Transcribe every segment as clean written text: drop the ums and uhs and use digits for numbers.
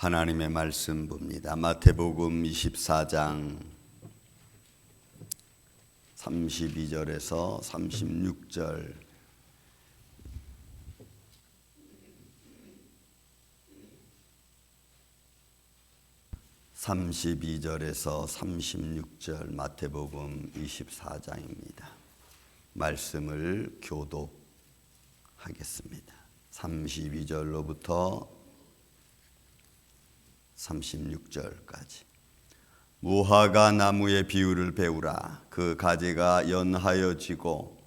하나님의 말씀 봅니다. 마태복음 24장 32절에서 36절. (32절에서) 36절 마태복음 24장입니다. 말씀을 교독하겠습니다. 32절로부터 36절까지. 무화과 나무의 비유를 배우라. 그 가지가 연하여 지고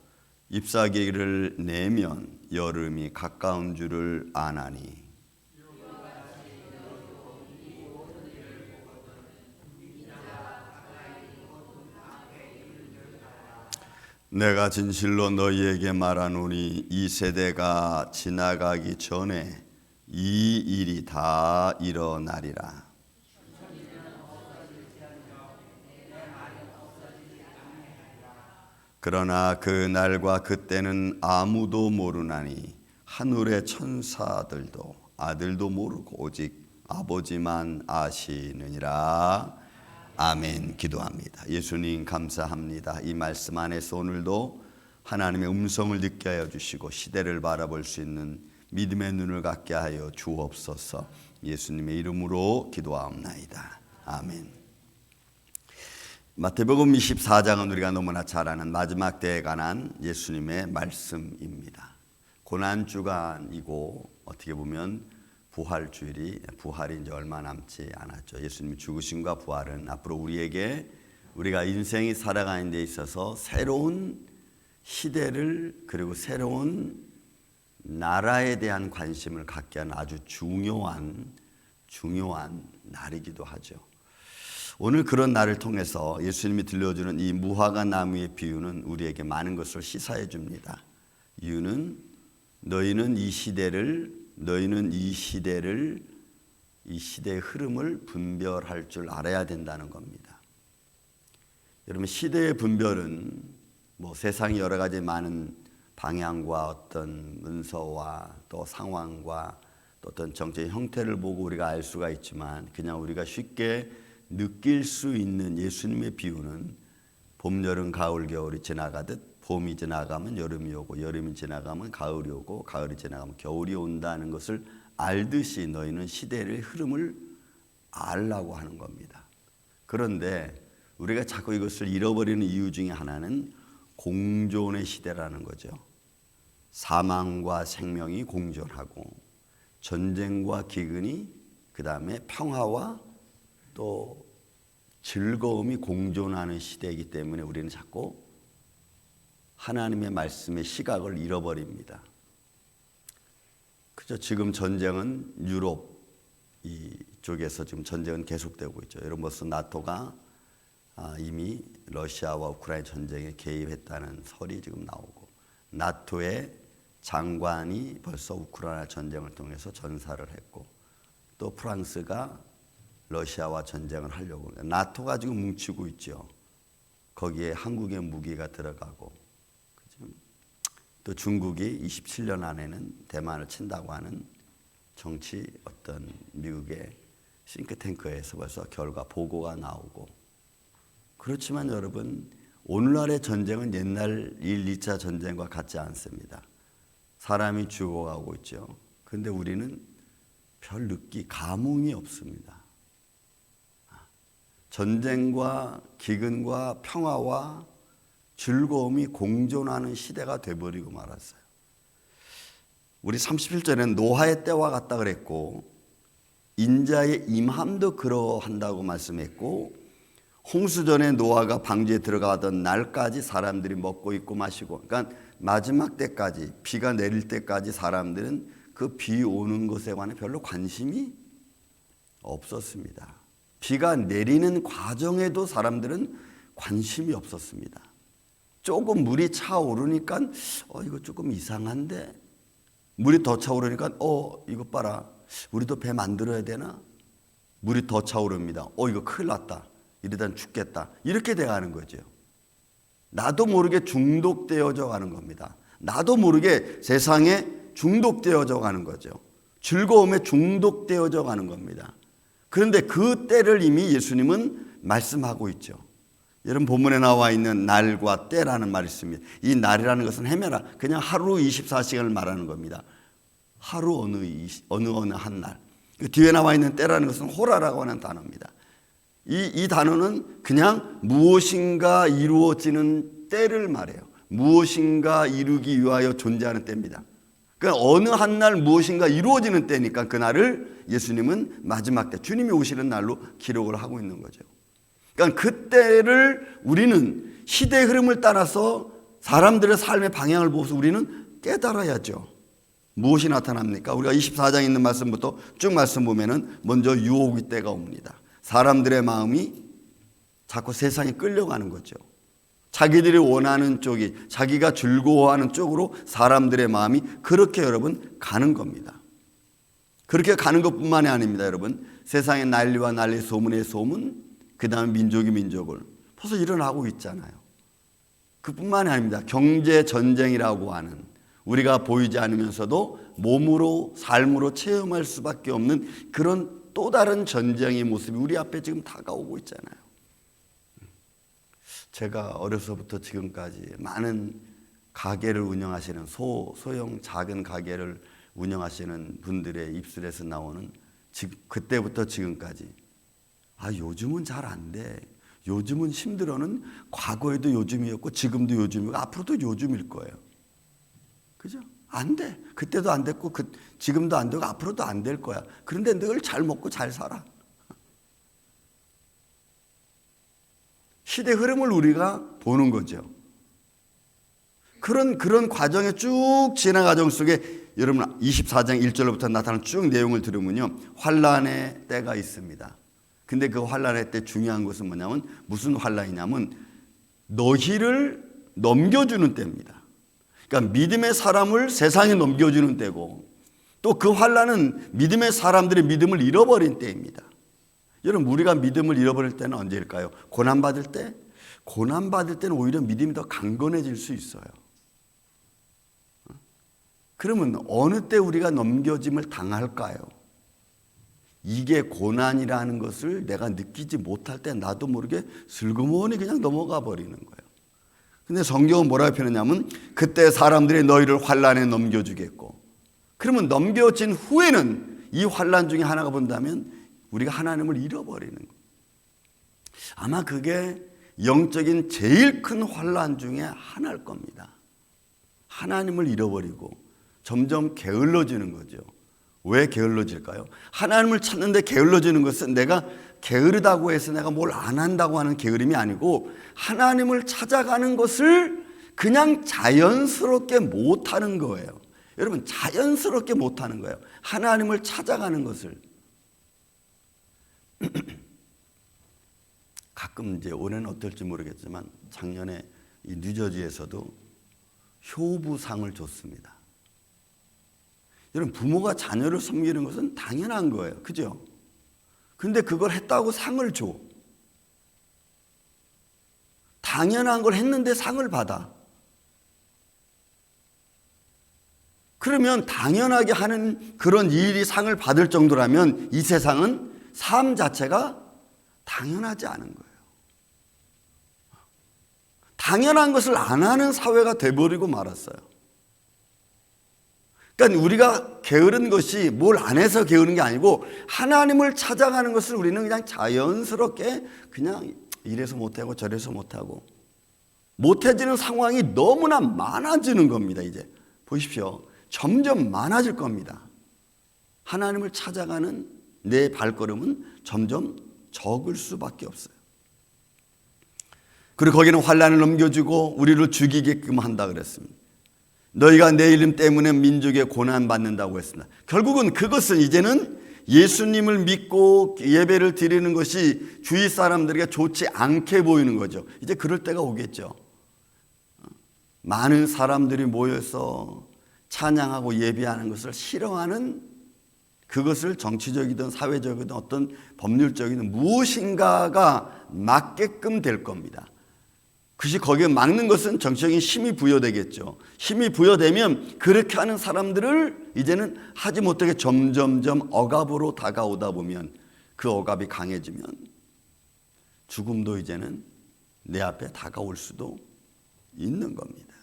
잎사귀를 내면 여름이 가까운 줄을 아나니, 내가 진실로 너희에게 말하노니 이 세대가 지나가기 전에 이 일이 다 일어나리라. 그러나 그 날과 그때는 아무도 모르나니 하늘의 천사들도 아들도 모르고 오직 아버지만 아시느니라. 아멘. 기도합니다. 예수님 감사합니다. 이 말씀 안에서 오늘도 하나님의 음성을 듣게 하여 주시고 시대를 바라볼 수 있는 믿음의 눈을 갖게 하여 주옵소서. 예수님의 이름으로 기도하옵나이다. 아멘. 마태복음 24장은 우리가 너무나 잘 아는 마지막 때에 관한 예수님의 말씀입니다. 고난주간이고 어떻게 보면 부활이 이제 얼마 남지 않았죠. 예수님의 죽으심과 부활은 앞으로 우리가 인생이 살아가는 데 있어서 새로운 시대를 그리고 새로운 나라에 대한 관심을 갖게 하는 아주 중요한 날이기도 하죠. 오늘 그런 날을 통해서 예수님이 들려주는 이 무화과 나무의 비유는 우리에게 많은 것을 시사해 줍니다. 이유는 너희는 이 시대의 흐름을 분별할 줄 알아야 된다는 겁니다. 여러분, 시대의 분별은 세상의 여러 가지 많은 방향과 어떤 문서와 또 상황과 또 어떤 정치의 형태를 보고 우리가 알 수가 있지만, 그냥 우리가 쉽게 느낄 수 있는 예수님의 비유는 봄, 여름, 가을, 겨울이 지나가듯 봄이 지나가면 여름이 오고 여름이 지나가면 가을이 오고 가을이 지나가면 겨울이 온다는 것을 알듯이 너희는 시대의 흐름을 알라고 하는 겁니다. 그런데 우리가 자꾸 이것을 잃어버리는 이유 중에 하나는 공존의 시대라는 거죠. 사망과 생명이 공존하고 전쟁과 기근이, 그 다음에 평화와 또 즐거움이 공존하는 시대이기 때문에 우리는 자꾸 하나님의 말씀의 시각을 잃어버립니다. 그죠? 지금 전쟁은 유럽 이쪽에서 지금 전쟁은 계속되고 있죠. 여러분, 벌써 나토가 이미 러시아와 우크라이나 전쟁에 개입했다는 설이 지금 나오고, 나토의 장관이 벌써 우크라이나 전쟁을 통해서 전사를 했고, 또 프랑스가 러시아와 전쟁을 하려고, 나토가 지금 뭉치고 있죠. 거기에 한국의 무기가 들어가고, 또 중국이 27년 안에는 대만을 친다고 하는 정치 어떤 미국의 싱크탱크에서 벌써 결과 보고가 나오고. 그렇지만 여러분, 오늘날의 전쟁은 옛날 1, 2차 전쟁과 같지 않습니다. 사람이 죽어가고 있죠. 그런데 우리는 별 감흥이 없습니다. 전쟁과 기근과 평화와 즐거움이 공존하는 시대가 돼버리고 말았어요. 우리 31절에는 노아의 때와 같다 그랬고, 인자의 임함도 그러한다고 말씀했고, 홍수전에 노아가 방주에 들어가던 날까지 사람들이 먹고 입고 마시고, 그러니까 마지막 때까지, 비가 내릴 때까지 사람들은 그 비 오는 것에 관해 별로 관심이 없었습니다. 비가 내리는 과정에도 사람들은 관심이 없었습니다. 조금 물이 차오르니까 이거 조금 이상한데, 물이 더 차오르니까 이거 봐라, 우리도 배 만들어야 되나? 물이 더 차오릅니다. 이거 큰일 났다, 이러다 죽겠다, 이렇게 돼가는 거죠. 나도 모르게 중독되어져 가는 겁니다. 나도 모르게 세상에 중독되어져 가는 거죠. 즐거움에 중독되어져 가는 겁니다. 그런데 그 때를 이미 예수님은 말씀하고 있죠. 여러분 본문에 나와 있는 날과 때라는 말이 있습니다. 이 날이라는 것은 헤매라, 그냥 하루 24시간을 말하는 겁니다. 하루 어느 한 날. 그 뒤에 나와 있는 때라는 것은 호라라고 하는 단어입니다. 이 단어는 그냥 무엇인가 이루어지는 때를 말해요. 무엇인가 이루기 위하여 존재하는 때입니다. 그러니까 어느 한 날 무엇인가 이루어지는 때니까 그날을 예수님은 마지막 때, 주님이 오시는 날로 기록을 하고 있는 거죠. 그러니까 그때를 우리는 시대의 흐름을 따라서 사람들의 삶의 방향을 보고서 우리는 깨달아야죠. 무엇이 나타납니까? 우리가 24장에 있는 말씀부터 쭉 말씀 보면은 먼저 유혹의 때가 옵니다. 사람들의 마음이 자꾸 세상에 끌려가는 거죠. 자기들이 원하는 쪽이, 자기가 즐거워하는 쪽으로 사람들의 마음이 그렇게 여러분 가는 겁니다. 그렇게 가는 것뿐만이 아닙니다. 여러분, 세상의 난리와 난리, 소문의 소문, 그 다음에 민족이 민족을 벌써 일어나고 있잖아요. 그뿐만이 아닙니다. 경제 전쟁이라고 하는, 우리가 보이지 않으면서도 몸으로 삶으로 체험할 수밖에 없는 그런 또 다른 전쟁의 모습이 우리 앞에 지금 다가오고 있잖아요. 제가 어려서부터 지금까지 많은 가게를 운영하시는 소형 작은 가게를 운영하시는 분들의 입술에서 나오는 그때부터 지금까지, 요즘은 잘 안 돼, 요즘은 힘들어는 과거에도 요즘이었고 지금도 요즘이고 앞으로도 요즘일 거예요. 그죠? 안 돼. 그때도 안 됐고 지금도 안 되고 앞으로도 안 될 거야. 그런데 늘 잘 먹고 잘 살아. 시대 흐름을 우리가 보는 거죠. 그런 과정에 쭉 지난 과정 속에 여러분 24장 1절로부터 나타나는 쭉 내용을 들으면요, 환란의 때가 있습니다. 근데 그 환란의 때 중요한 것은 뭐냐면, 무슨 환란이냐면 너희를 넘겨주는 때입니다. 그러니까 믿음의 사람을 세상에 넘겨주는 때고, 또 그 환란은 믿음의 사람들의 믿음을 잃어버린 때입니다. 여러분, 우리가 믿음을 잃어버릴 때는 언제일까요? 고난받을 때? 고난받을 때는 오히려 믿음이 더 강건해질 수 있어요. 그러면 어느 때 우리가 넘겨짐을 당할까요? 이게 고난이라는 것을 내가 느끼지 못할 때 나도 모르게 슬그머니 그냥 넘어가 버리는 거예요. 근데 성경은 뭐라고 표현하냐면, 그때 사람들이 너희를 환란에 넘겨주겠고, 그러면 넘겨진 후에는 이 환란 중에 하나가 본다면 우리가 하나님을 잃어버리는 거예요. 아마 그게 영적인 제일 큰 환란 중에 하나일 겁니다. 하나님을 잃어버리고 점점 게을러지는 거죠. 왜 게을러질까요? 하나님을 찾는데 게을러지는 것은 내가 게으르다고 해서 내가 뭘 안 한다고 하는 게으름이 아니고, 하나님을 찾아가는 것을 그냥 자연스럽게 못하는 거예요. 여러분, 자연스럽게 못하는 거예요. 하나님을 찾아가는 것을. 가끔 이제 올해는 어떨지 모르겠지만 작년에 이 뉴저지에서도 효부상을 줬습니다. 여러분, 부모가 자녀를 섬기는 것은 당연한 거예요. 그죠? 근데 그걸 했다고 상을 줘. 당연한 걸 했는데 상을 받아. 그러면 당연하게 하는 그런 일이 상을 받을 정도라면 이 세상은 삶 자체가 당연하지 않은 거예요. 당연한 것을 안 하는 사회가 돼버리고 말았어요. 그러니까 우리가 게으른 것이 뭘 안 해서 게으른 게 아니고, 하나님을 찾아가는 것을 우리는 그냥 자연스럽게 그냥 이래서 못하고 저래서 못하고, 못해지는 상황이 너무나 많아지는 겁니다. 이제 보십시오. 점점 많아질 겁니다. 하나님을 찾아가는 내 발걸음은 점점 적을 수밖에 없어요. 그리고 거기는 환란을 넘겨주고 우리를 죽이게끔 한다 그랬습니다. 너희가 내 이름 때문에 민족에 고난받는다고 했습니다. 결국은 그것은 이제는 예수님을 믿고 예배를 드리는 것이 주위 사람들에게 좋지 않게 보이는 거죠. 이제 그럴 때가 오겠죠. 많은 사람들이 모여서 찬양하고 예배하는 것을 싫어하는, 그것을 정치적이든 사회적이든 어떤 법률적이든 무엇인가가 막게끔 될 겁니다. 그것이 거기에 막는 것은 정치적인 힘이 부여되겠죠. 힘이 부여되면 그렇게 하는 사람들을 이제는 하지 못하게 점점점 억압으로 다가오다 보면 그 억압이 강해지면 죽음도 이제는 내 앞에 다가올 수도 있는 겁니다.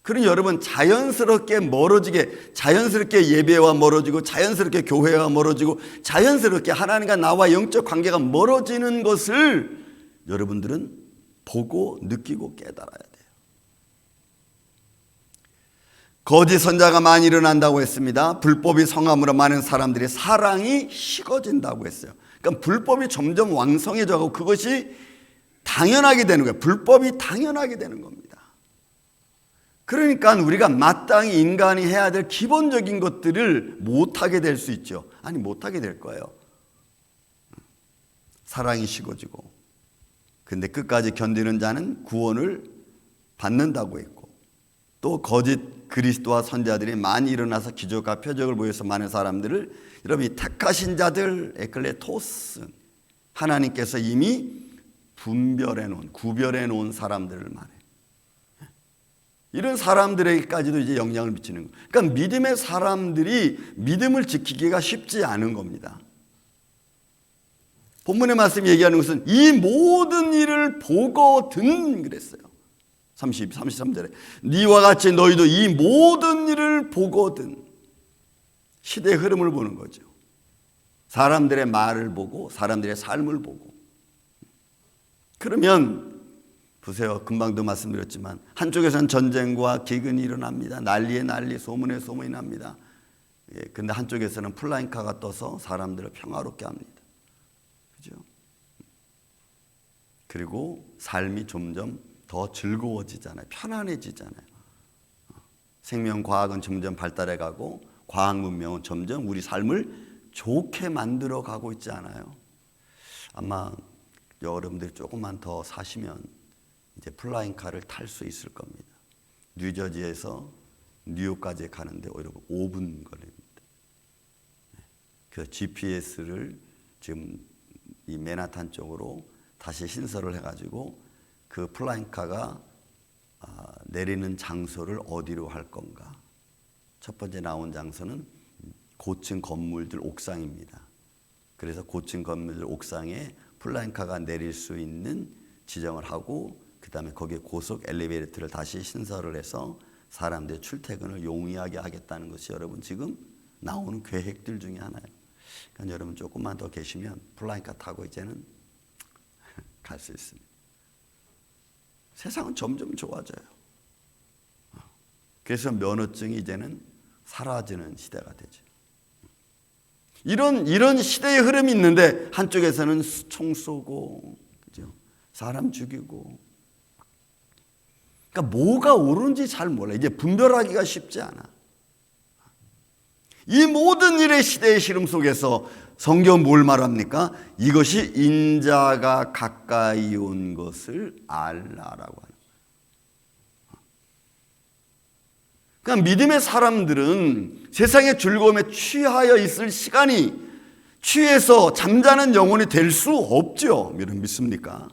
그럼 여러분 자연스럽게 멀어지게, 자연스럽게 예배와 멀어지고 자연스럽게 교회와 멀어지고 자연스럽게 하나님과 나와 영적 관계가 멀어지는 것을 여러분들은 보고 느끼고 깨달아야 돼요. 거짓 선자가 많이 일어난다고 했습니다. 불법이 성함으로 많은 사람들의 사랑이 식어진다고 했어요. 그러니까 불법이 점점 왕성해져가고 그것이 당연하게 되는 거예요. 불법이 당연하게 되는 겁니다. 그러니까 우리가 마땅히 인간이 해야 될 기본적인 것들을 못하게 될 수 있죠. 아니, 못하게 될 거예요. 사랑이 식어지고. 근데 끝까지 견디는 자는 구원을 받는다고 했고, 또 거짓 그리스도와 선자들이 많이 일어나서 기적과 표적을 보여서 많은 사람들을, 여러분 이 택하신 자들, 에클레토스, 하나님께서 이미 분별해 놓은, 구별해 놓은 사람들을 말해요. 이런 사람들에게까지도 이제 영향을 미치는 거예요. 그러니까 믿음의 사람들이 믿음을 지키기가 쉽지 않은 겁니다. 본문의 말씀이 얘기하는 것은 이 모든 일을 보거든 그랬어요. 33절에 니와 같이 너희도 이 모든 일을 보거든. 시대의 흐름을 보는 거죠. 사람들의 말을 보고 사람들의 삶을 보고. 그러면 보세요. 금방도 말씀드렸지만 한쪽에서는 전쟁과 기근이 일어납니다. 난리에 난리, 소문에 소문이 납니다. 근데 한쪽에서는 플라잉카가 떠서 사람들을 평화롭게 합니다. 그죠? 그리고 삶이 점점 더 즐거워지잖아요. 편안해지잖아요. 생명과학은 점점 발달해가고 과학 문명은 점점 우리 삶을 좋게 만들어 가고 있지 않아요? 아마 여러분들이 조금만 더 사시면 이제 플라잉카를 탈 수 있을 겁니다. 뉴저지에서 뉴욕까지 가는데 오히려 5분 걸립니다. 그래서 GPS를 지금 이 맨하탄 쪽으로 다시 신설을 해가지고 그 플라잉카가 내리는 장소를 어디로 할 건가. 첫 번째 나온 장소는 고층 건물들 옥상입니다. 그래서 고층 건물들 옥상에 플라잉카가 내릴 수 있는 지정을 하고 그 다음에 거기에 고속 엘리베이터를 다시 신설을 해서 사람들의 출퇴근을 용이하게 하겠다는 것이 여러분 지금 나오는 계획들 중에 하나예요. 그러니까 여러분 조금만 더 계시면 플라잉카 타고 이제는 갈 수 있습니다. 세상은 점점 좋아져요. 그래서 면허증이 이제는 사라지는 시대가 되죠. 이런 시대의 흐름이 있는데 한쪽에서는 총 쏘고, 그죠? 사람 죽이고. 그러니까 뭐가 옳은지 잘 몰라. 이제 분별하기가 쉽지 않아. 이 모든 일의 시대의 시름 속에서 성경은 뭘 말합니까? 이것이 인자가 가까이 온 것을 알라라고 하는 거예요. 그러니까 믿음의 사람들은 세상의 즐거움에 취하여 있을 시간이, 취해서 잠자는 영혼이 될 수 없죠. 여러분 믿습니까?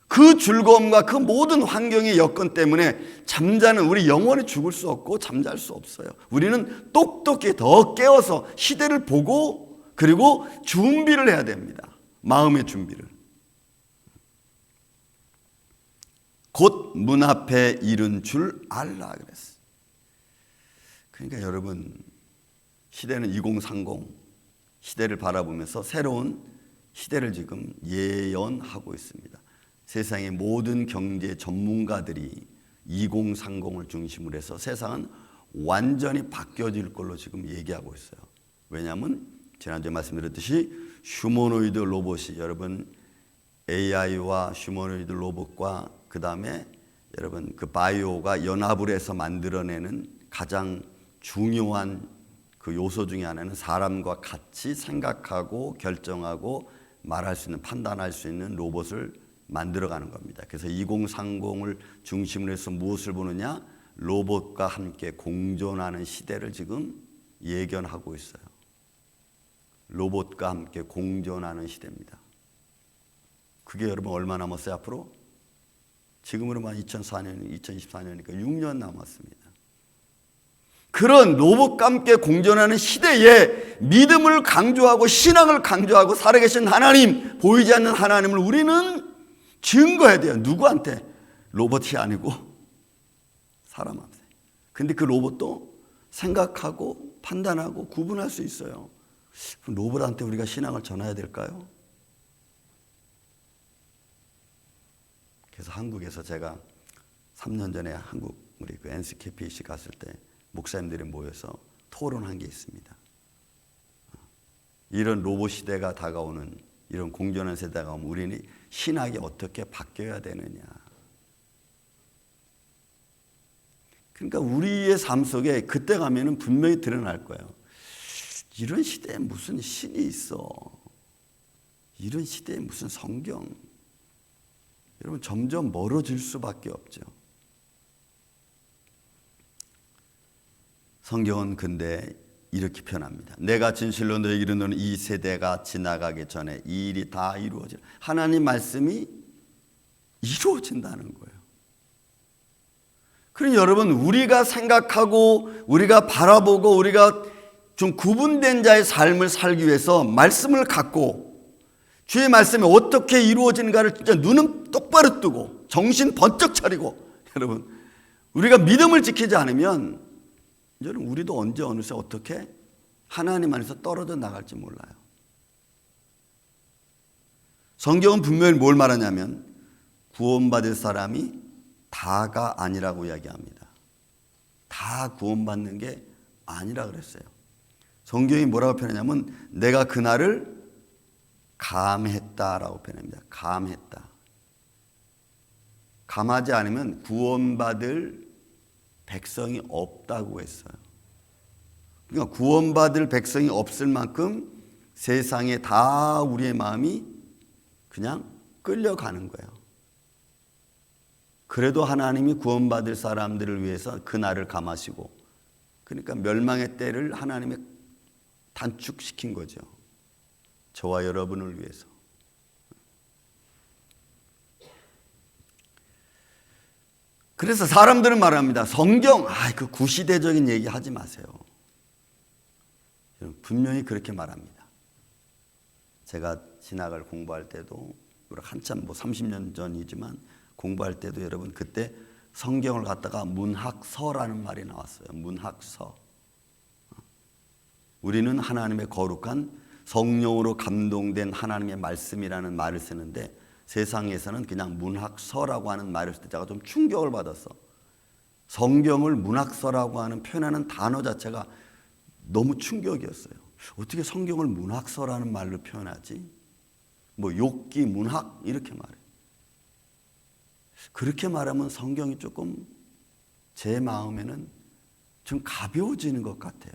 그 즐거움과 그 모든 환경의 여건 때문에 잠자는 우리 영원히 죽을 수 없고 잠잘 수 없어요. 우리는 똑똑히 더 깨어서 시대를 보고 그리고 준비를 해야 됩니다. 마음의 준비를. 곧 문 앞에 이른 줄 알라 그랬어요. 그러니까 여러분 시대는 2030 시대를 바라보면서 새로운 시대를 지금 예언하고 있습니다. 세상의 모든 경제 전문가들이 2030을 중심으로 해서 세상은 완전히 바뀌어질 걸로 지금 얘기하고 있어요. 왜냐하면 지난주에 말씀드렸듯이 휴머노이드 로봇이, 여러분 AI와 휴머노이드 로봇과 그 다음에 여러분 그 바이오가 연합을 해서 만들어내는 가장 중요한 그 요소 중에 하나는 사람과 같이 생각하고 결정하고 말할 수 있는, 판단할 수 있는 로봇을 만들어가는 겁니다. 그래서 2030을 중심으로 해서 무엇을 보느냐? 로봇과 함께 공존하는 시대를 지금 예견하고 있어요. 로봇과 함께 공존하는 시대입니다. 그게 여러분 얼마 남았어요 앞으로? 지금으로만 2024년, 2024년이니까 6년 남았습니다. 그런 로봇과 함께 공존하는 시대에 믿음을 강조하고 신앙을 강조하고 살아계신 하나님, 보이지 않는 하나님을 우리는 증거해야 돼요. 누구한테? 로봇이 아니고 사람한테. 근데 그 로봇도 생각하고 판단하고 구분할 수 있어요. 로봇한테 우리가 신앙을 전해야 될까요? 그래서 한국에서 제가 3년 전에 한국 우리 그 NCKPC 갔을 때 목사님들이 모여서 토론한 게 있습니다. 이런 로봇 시대가 다가오는, 이런 공존한 세대가 오면 우리는 신학이 어떻게 바뀌어야 되느냐. 그러니까 우리의 삶 속에 그때 가면은 분명히 드러날 거예요. 이런 시대에 무슨 신이 있어? 이런 시대에 무슨 성경? 여러분, 점점 멀어질 수밖에 없죠. 성경은 근데 이렇게 표현합니다. 내가 진실로 너에게 이르노니 이 세대가 지나가기 전에 이 일이 다 이루어질, 하나님 말씀이 이루어진다는 거예요. 그러니 여러분, 우리가 생각하고 우리가 바라보고 우리가 좀 구분된 자의 삶을 살기 위해서 말씀을 갖고 주의 말씀이 어떻게 이루어지는가를 진짜 눈은 똑바로 뜨고 정신 번쩍 차리고, 여러분, 우리가 믿음을 지키지 않으면 여러분, 우리도 언제 어느새 어떻게 하나님 안에서 떨어져 나갈지 몰라요. 성경은 분명히 뭘 말하냐면 구원받을 사람이 다가 아니라고 이야기합니다. 다 구원받는 게 아니라 그랬어요. 성경이 뭐라고 표현하냐면 내가 그날을 감했다라고 표현합니다. 감했다. 감하지 않으면 구원받을 백성이 없다고 했어요. 그러니까 구원받을 백성이 없을 만큼 세상에 다 우리의 마음이 그냥 끌려가는 거예요. 그래도 하나님이 구원받을 사람들을 위해서 그날을 감하시고, 그러니까 멸망의 때를 하나님이 단축시킨 거죠. 저와 여러분을 위해서. 그래서 사람들은 말합니다. 성경, 그 구시대적인 얘기 하지 마세요. 분명히 그렇게 말합니다. 제가 신학을 공부할 때도, 한참 30년 전이지만 공부할 때도 여러분, 그때 성경을 갖다가 문학서라는 말이 나왔어요. 문학서. 우리는 하나님의 거룩한 성령으로 감동된 하나님의 말씀이라는 말을 쓰는데, 세상에서는 그냥 문학서라고 하는 말을 쓸 때 제가 좀 충격을 받았어. 성경을 문학서라고 하는 표현하는 단어 자체가 너무 충격이었어요. 어떻게 성경을 문학서라는 말로 표현하지? 욕기, 문학 이렇게 말해. 그렇게 말하면 성경이 조금 제 마음에는 좀 가벼워지는 것 같아요.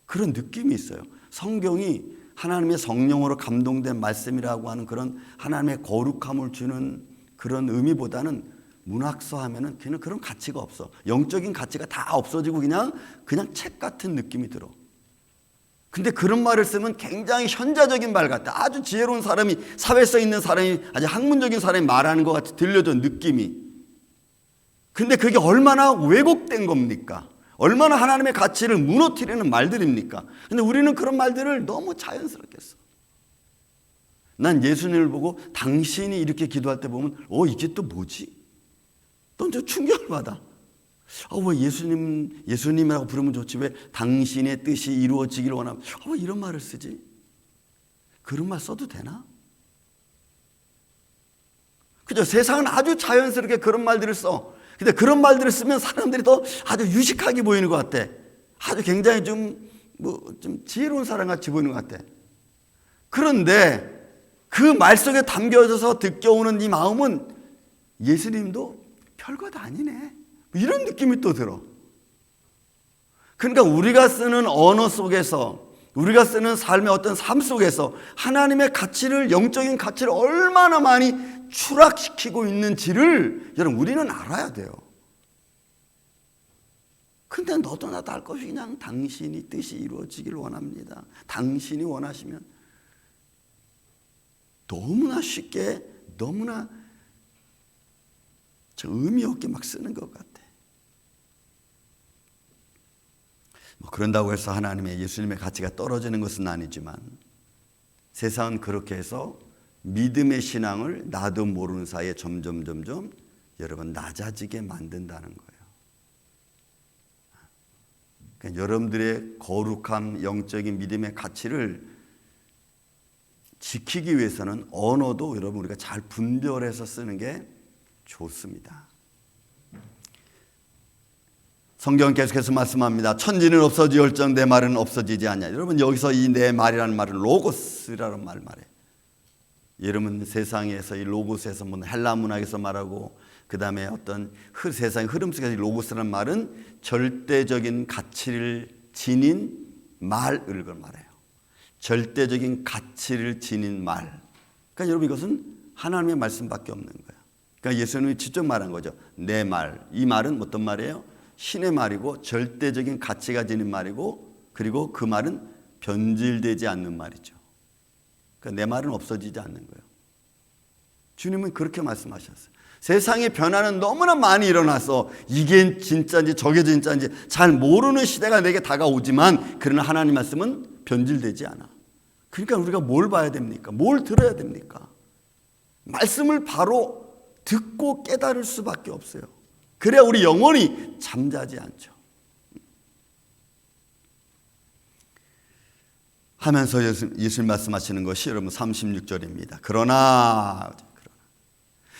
그런 느낌이 있어요. 성경이 하나님의 성령으로 감동된 말씀이라고 하는 그런 하나님의 거룩함을 주는 그런 의미보다는 문학서 하면은 그런 가치가 없어. 영적인 가치가 다 없어지고 그냥 책 같은 느낌이 들어. 근데 그런 말을 쓰면 굉장히 현자적인 말 같아. 아주 지혜로운 사람이, 사회성 있는 사람이, 아주 학문적인 사람이 말하는 것 같이 들려져, 느낌이. 근데 그게 얼마나 왜곡된 겁니까? 얼마나 하나님의 가치를 무너뜨리는 말들입니까? 근데 우리는 그런 말들을 너무 자연스럽게 써. 난 예수님을 보고 당신이 이렇게 기도할 때 보면 이게 또 뭐지? 또 충격을 받아. 왜 예수님이라고 부르면 좋지, 왜 당신의 뜻이 이루어지기를 원하면 왜 이런 말을 쓰지? 그런 말 써도 되나? 그죠? 세상은 아주 자연스럽게 그런 말들을 써. 근데 그런 말들을 쓰면 사람들이 더 아주 유식하게 보이는 것 같아. 아주 굉장히 좀 지혜로운 사람 같이 보이는 것 같아. 그런데 그 말 속에 담겨져서 느껴오는 이 마음은 예수님도 별것 아니네, 이런 느낌이 또 들어. 그러니까 우리가 쓰는 언어 속에서, 우리가 쓰는 삶의 어떤 삶 속에서 하나님의 가치를, 영적인 가치를 얼마나 많이 추락시키고 있는지를 여러분, 우리는 알아야 돼요. 근데 너도 나도 알 것이 그냥 당신이 뜻이 이루어지길 원합니다. 당신이 원하시면, 너무나 쉽게, 너무나 의미 없게 막 쓰는 것 같아. 그런다고 해서 하나님의 예수님의 가치가 떨어지는 것은 아니지만 세상은 그렇게 해서 믿음의 신앙을 나도 모르는 사이에 점점 여러분 낮아지게 만든다는 거예요. 그러니까 여러분들의 거룩함, 영적인 믿음의 가치를 지키기 위해서는 언어도 여러분 우리가 잘 분별해서 쓰는 게 좋습니다. 성경은 계속해서 말씀합니다. 천지는 없어지올정 내 말은 없어지지 않냐. 여러분 여기서 이 내 말이라는 말은 로고스라는 말 말해요. 여러분 세상에서 이 로고스에서 헬라 문학에서 말하고 그 다음에 어떤 세상의 흐름 속에서 로고스라는 말은 절대적인 가치를 지닌 말을 말해요. 절대적인 가치를 지닌 말. 그러니까 여러분 이것은 하나님의 말씀밖에 없는 거예요. 그러니까 예수님이 직접 말한 거죠. 내 말. 이 말은 어떤 말이에요? 신의 말이고 절대적인 가치가 지닌 말이고 그리고 그 말은 변질되지 않는 말이죠. 그러니까 내 말은 없어지지 않는 거예요. 주님은 그렇게 말씀하셨어요. 세상의 변화는 너무나 많이 일어나서 이게 진짜인지 저게 진짜인지 잘 모르는 시대가 내게 다가오지만 그러나 하나님 말씀은 변질되지 않아. 그러니까 우리가 뭘 봐야 됩니까? 뭘 들어야 됩니까? 말씀을 바로 듣고 깨달을 수밖에 없어요. 그래야 우리 영혼이 잠자지 않죠. 하면서 예수님 말씀하시는 것이 여러분 36절입니다. 그러나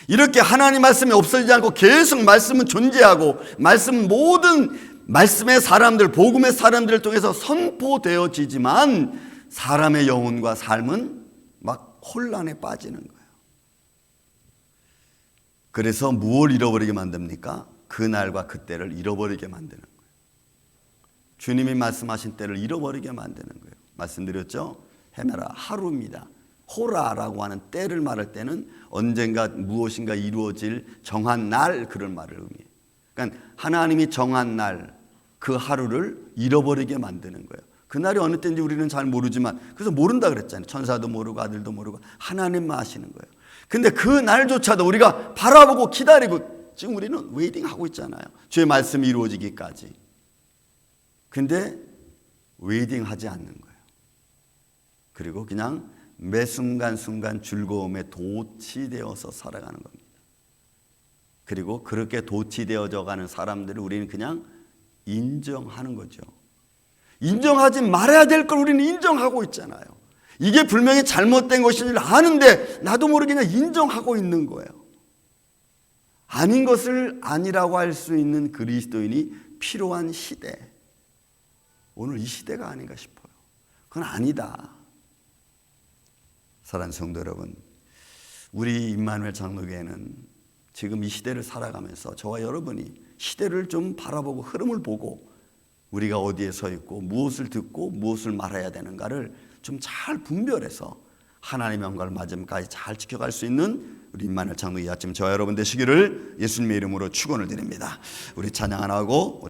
이렇게 하나님 말씀이 없어지지 않고 계속 말씀은 존재하고 말씀은 모든 말씀의 사람들, 복음의 사람들을 통해서 선포되어지지만 사람의 영혼과 삶은 막 혼란에 빠지는 거예요. 그래서 무엇을 잃어버리게 만듭니까? 그날과 그때를 잃어버리게 만드는 거예요. 주님이 말씀하신 때를 잃어버리게 만드는 거예요. 말씀드렸죠? 헤메라 하루입니다. 호라라고 하는 때를 말할 때는 언젠가 무엇인가 이루어질 정한 날 그런 말을 의미해요. 그러니까 하나님이 정한 날 그 하루를 잃어버리게 만드는 거예요. 그날이 어느 때인지 우리는 잘 모르지만 그래서 모른다 그랬잖아요. 천사도 모르고 아들도 모르고 하나님만 아시는 거예요. 근데 그 날조차도 우리가 바라보고 기다리고 지금 우리는 웨이팅하고 있잖아요. 주의 말씀이 이루어지기까지. 근데 웨이팅하지 않는 거예요. 그리고 그냥 매 순간순간 즐거움에 도취되어서 살아가는 겁니다. 그리고 그렇게 도취되어져 가는 사람들을 우리는 그냥 인정하는 거죠. 인정하지 말아야 될 걸 우리는 인정하고 있잖아요. 이게 분명히 잘못된 것인 줄 아는데 나도 모르게 그냥 인정하고 있는 거예요. 아닌 것을 아니라고 할 수 있는 그리스도인이 필요한 시대. 오늘 이 시대가 아닌가 싶어요. 그건 아니다. 사랑하는 성도 여러분, 우리 임마누엘 장로교회는 지금 이 시대를 살아가면서 저와 여러분이 시대를 좀 바라보고 흐름을 보고 우리가 어디에 서 있고 무엇을 듣고 무엇을 말해야 되는가를 좀 잘 분별해서 하나님의 영광을 마지막까지 잘 지켜갈 수 있는 우리 임마누엘 장로교회 아침 저와 여러분 되시기를 예수님의 이름으로 축원을 드립니다. 우리 찬양 하나 하고